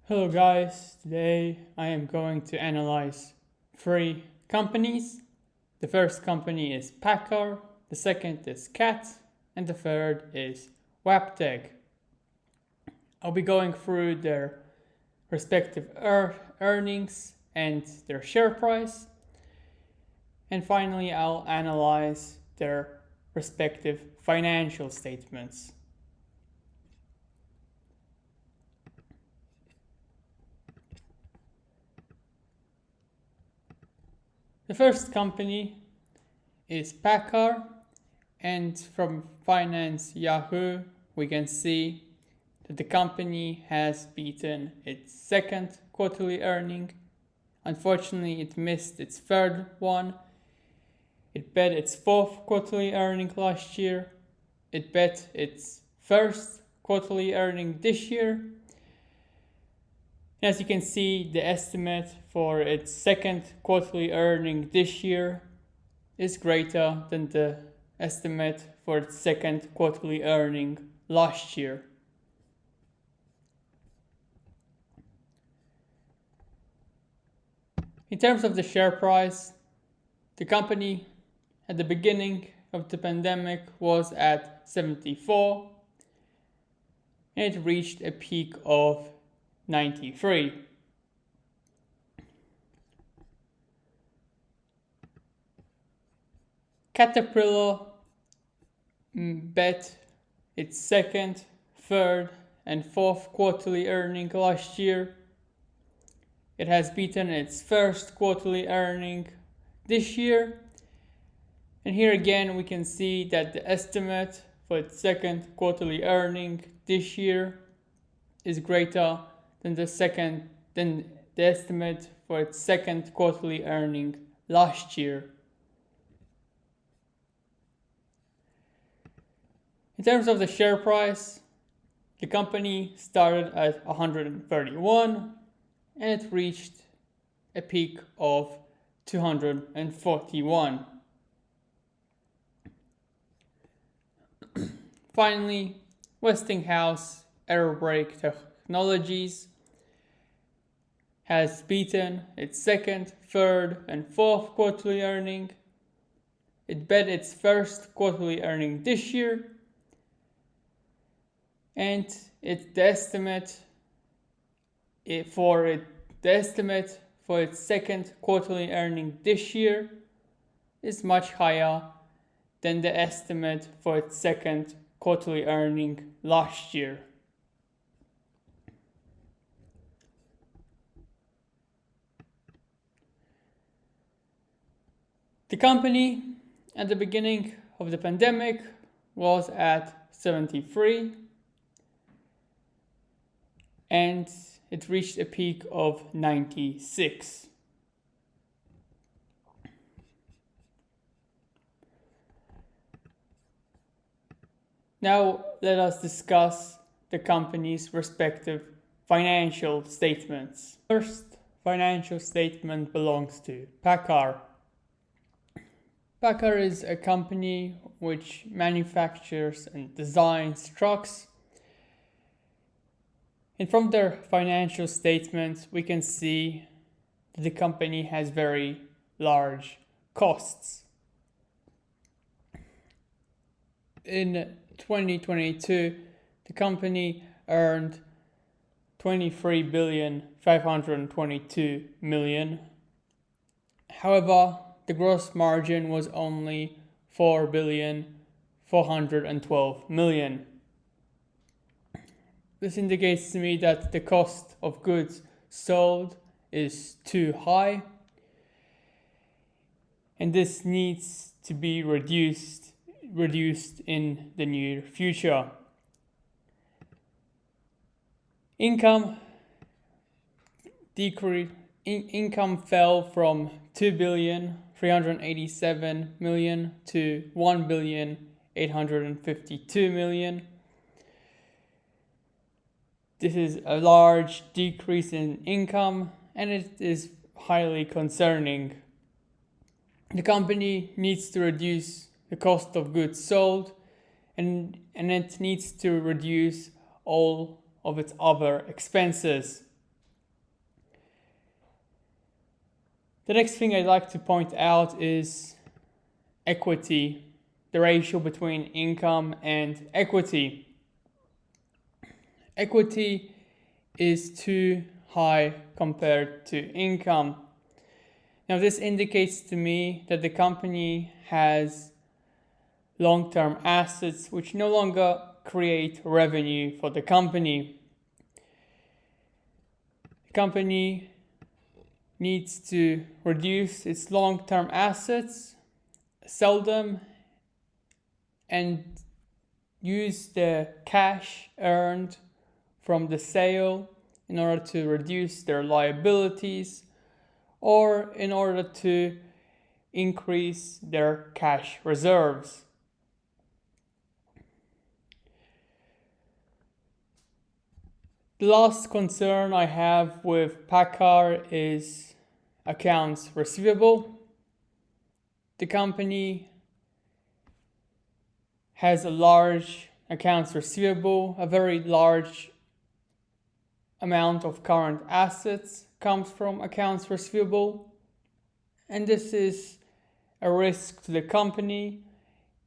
Hello guys, today I am going to analyze 3 companies. The first company is Paccar, the second is CAT, and the third is Webtech. I'll be going through their respective earnings and their share price, and finally I'll analyze their respective financial statements. The first company is Paccar, and from Finance Yahoo we can see that the company has beaten its second quarterly earning. Unfortunately, it missed its third one. It bet its fourth quarterly earning last year. It bet its first quarterly earning this year. As you can see, the estimate for its second quarterly earning this year is greater than the estimate for its second quarterly earning last year. In terms of the share price, the company at the beginning of the pandemic was at 74 and it reached a peak of 93. Caterpillar bet its second, third, and fourth quarterly earning last year. It has beaten its first quarterly earning this year. And here again we can see that the estimate for its second quarterly earning this year is greater than the estimate for its second quarterly earning last year. In terms of the share price, the company started at 131 and it reached a peak of 241. Finally, Westinghouse Aerobrake Technologies has beaten its second, third, and fourth quarterly earning. It bet its first quarterly earning this year, and the estimate for its second quarterly earning this year is much higher than the estimate for its second quarterly earning last year. The company at the beginning of the pandemic was at 73 and it reached a peak of 96. Now let us discuss the company's respective financial statements. First financial statement belongs to Paccar. Paccar is a company which manufactures and designs trucks. And from their financial statements, we can see that the company has very large costs. In 2022, the company earned $23,522 million. However, the gross margin was only $4,412 million. This indicates to me that the cost of goods sold is too high, and this needs to be reduced in the near future. Income fell from $2,387 million to $1,852 million. This is a large decrease in income and it is highly concerning. The company needs to reduce the cost of goods sold and it needs to reduce all of its other expenses. The next thing I'd like to point out is equity, the ratio between income and equity. Equity is too high compared to income. Now this indicates to me that the company has long-term assets which no longer create revenue for the company. The company needs to reduce its long-term assets, sell them, and use the cash earned from the sale in order to reduce their liabilities or in order to increase their cash reserves. The last concern I have with Paccar is accounts receivable. The company has a large accounts receivable, a very large amount of current assets comes from accounts receivable, and this is a risk to the company.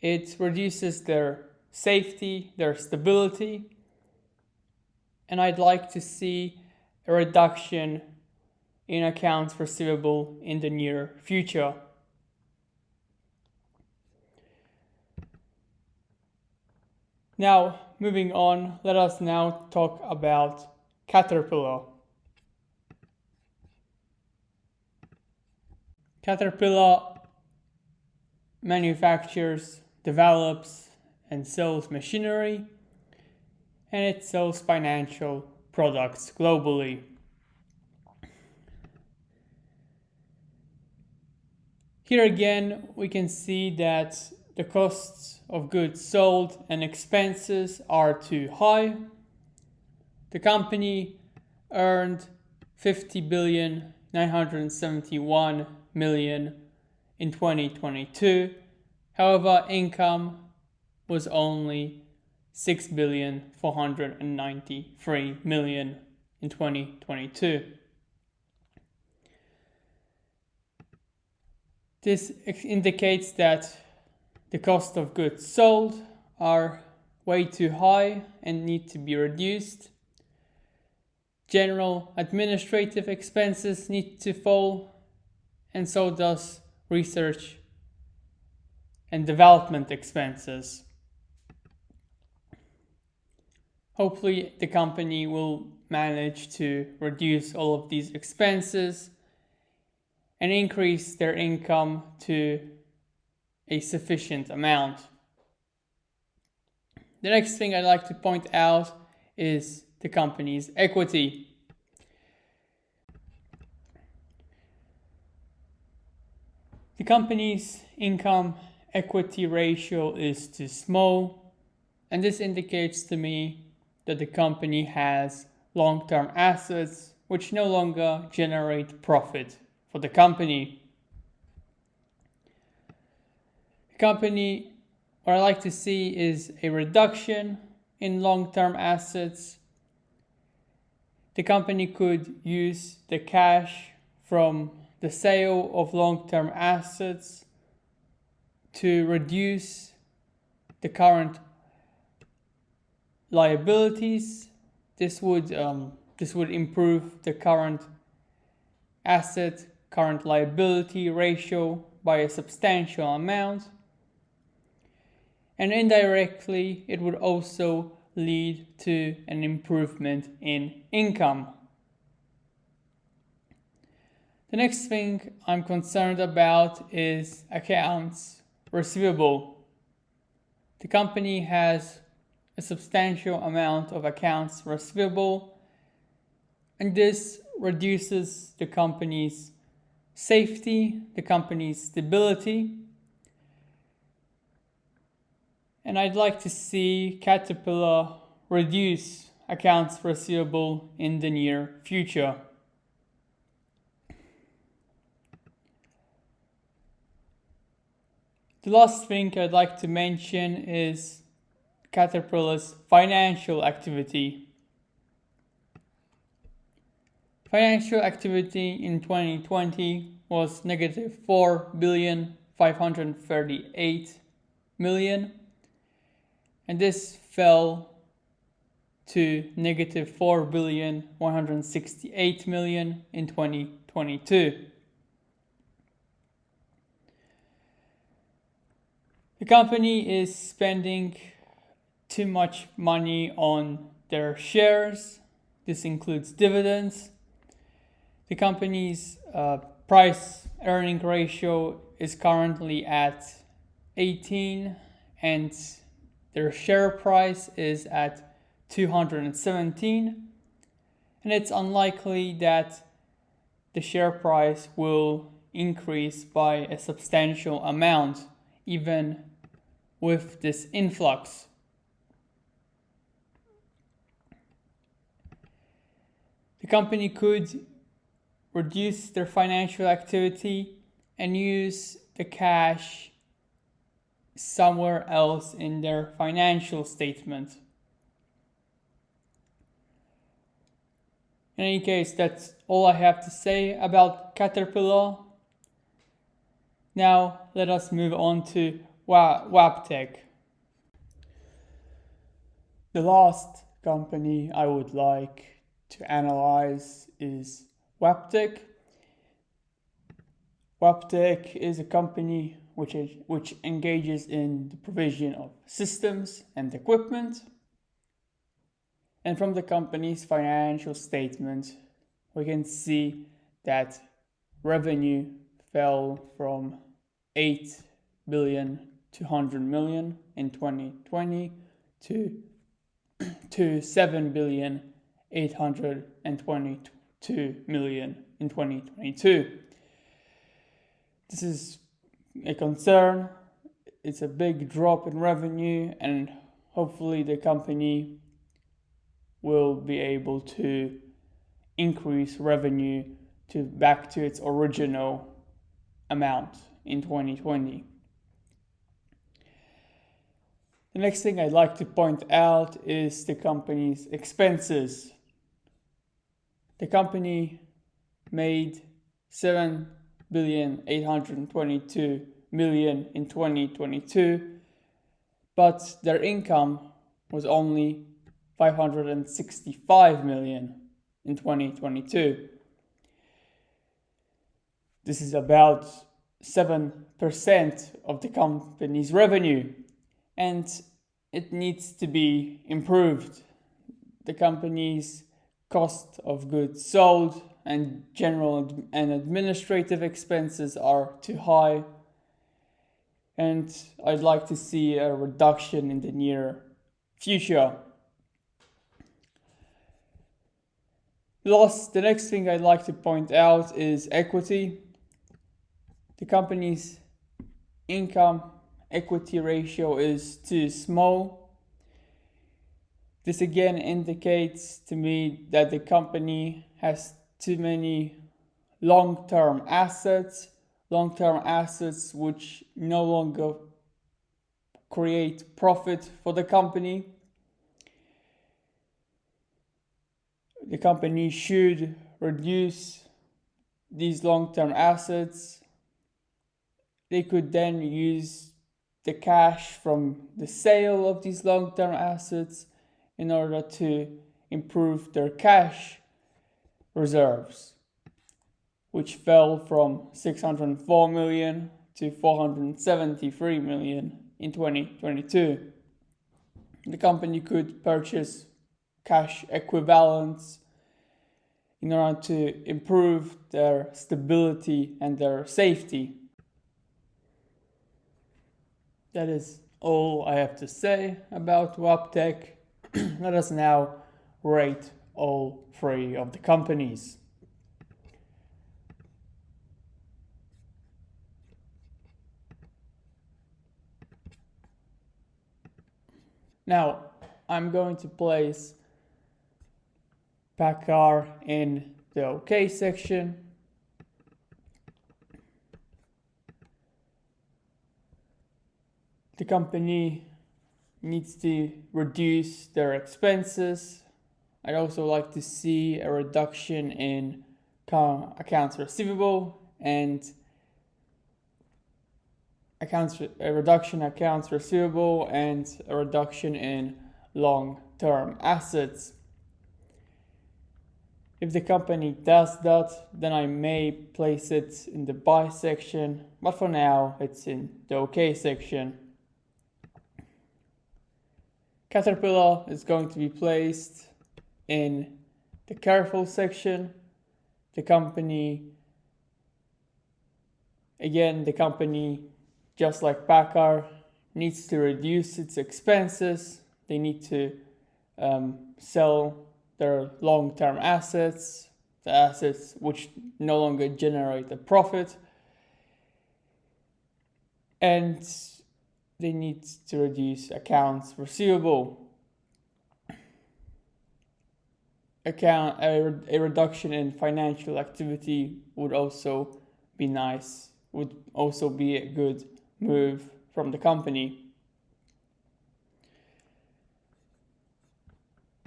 It reduces their safety, their stability, and I'd like to see a reduction in accounts receivable in the near future. Now, moving on, let us now talk about Caterpillar. Caterpillar manufactures, develops, and sells machinery, and it sells financial products globally. Here again, we can see that the costs of goods sold and expenses are too high. The company earned $50,971,000,000 in 2022. However, income was only $6,493,000,000 in 2022. This indicates that the cost of goods sold are way too high and need to be reduced. General administrative expenses need to fall, and so does research and development expenses. Hopefully, the company will manage to reduce all of these expenses and increase their income to a sufficient amount. The next thing I'd like to point out is the company's equity. The company's income equity ratio is too small, and this indicates to me that the company has long-term assets which no longer generate profit for the company. What I like to see is a reduction in long-term assets. The company could use the cash from the sale of long-term assets to reduce the current liabilities. This would improve the current current liability ratio by a substantial amount. And indirectly, it would also lead to an improvement in income. The next thing I'm concerned about is accounts receivable. The company has a substantial amount of accounts receivable, and this reduces the company's safety, the company's stability. And I'd like to see Caterpillar reduce accounts receivable in the near future. The last thing I'd like to mention is Caterpillar's financial activity. Financial activity in 2020 was negative 4,538,000,000, and this fell to negative 4,168,000,000 in 2022. The company is spending too much money on their shares. This includes dividends. The company's price earning ratio is currently at 18, and their share price is at 217, and it's unlikely that the share price will increase by a substantial amount even with this influx. The company could reduce their financial activity and use the cash somewhere else in their financial statement. In any case, that's all I have to say about Caterpillar. Now let us move on to Webtech. The last company I would like to analyze is Webtech. Webtech is a company which engages in the provision of systems and equipment. And from the company's financial statement, we can see that revenue fell from 8,200,000,000 in 2020 to 7,822,000,000 in 2022. This is a concern. It's a big drop in revenue, and hopefully the company will be able to increase revenue back to its original amount in 2020. The next thing I'd like to point out is the company's expenses. The company made 7,822,000,000 in 2022, but their income was only 565 million in 2022. This is about 7% of the company's revenue, and it needs to be improved. The company's cost of goods sold and general and administrative expenses are too high, and I'd like to see a reduction in the near future. The next thing I'd like to point out is equity. The company's income equity ratio is too small. This again indicates to me that the company has too many long-term assets which no longer create profit for the company. The company should reduce these long-term assets. They could then use the cash from the sale of these long-term assets in order to improve their cash reserves, which fell from 604 million to 473 million in 2022. The company could purchase cash equivalents in order to improve their stability and their safety. That is all I have to say about Webtech. Let us now rate all three of the companies. Now, I'm going to place Paccar in the OK section. The company needs to reduce their expenses. I'd also like to see a reduction in accounts receivable and a reduction in accounts receivable and a reduction in long-term assets. If the company does that, then I may place it in the buy section, but for now it's in the OK section. Caterpillar is going to be placed in the careful section. The company, just like Paccar, needs to reduce its expenses. They need to sell their long-term assets, the assets which no longer generate a profit, and they need to reduce accounts receivable. A reduction in financial activity would also be nice, would also be a good move from the company.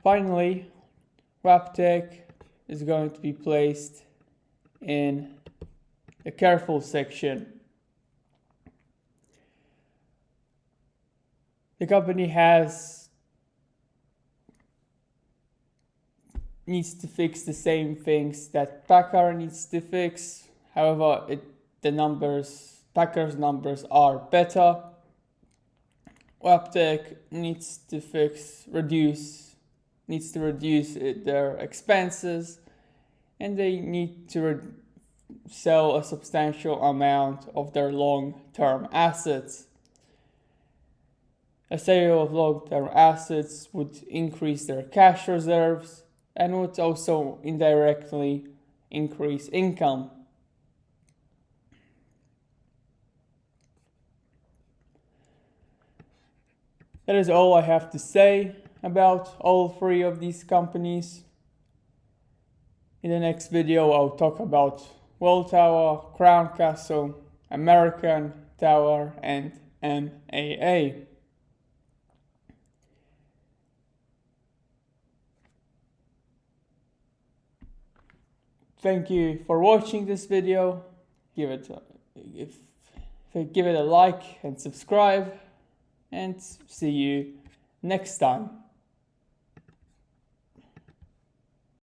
Finally, Webtech is going to be placed in the careful section. The company needs to fix the same things that Paccar needs to fix. However, Paccar's numbers are better. Webtech needs to reduce their expenses, and they need to sell a substantial amount of their long-term assets. A sale of long-term assets would increase their cash reserves and would also indirectly increase income. That is all I have to say about all three of these companies. In the next video, I'll talk about Welltower, Crown Castle, American Tower, and MAA. Thank you for watching this video. Give it a like and subscribe, and see you next time.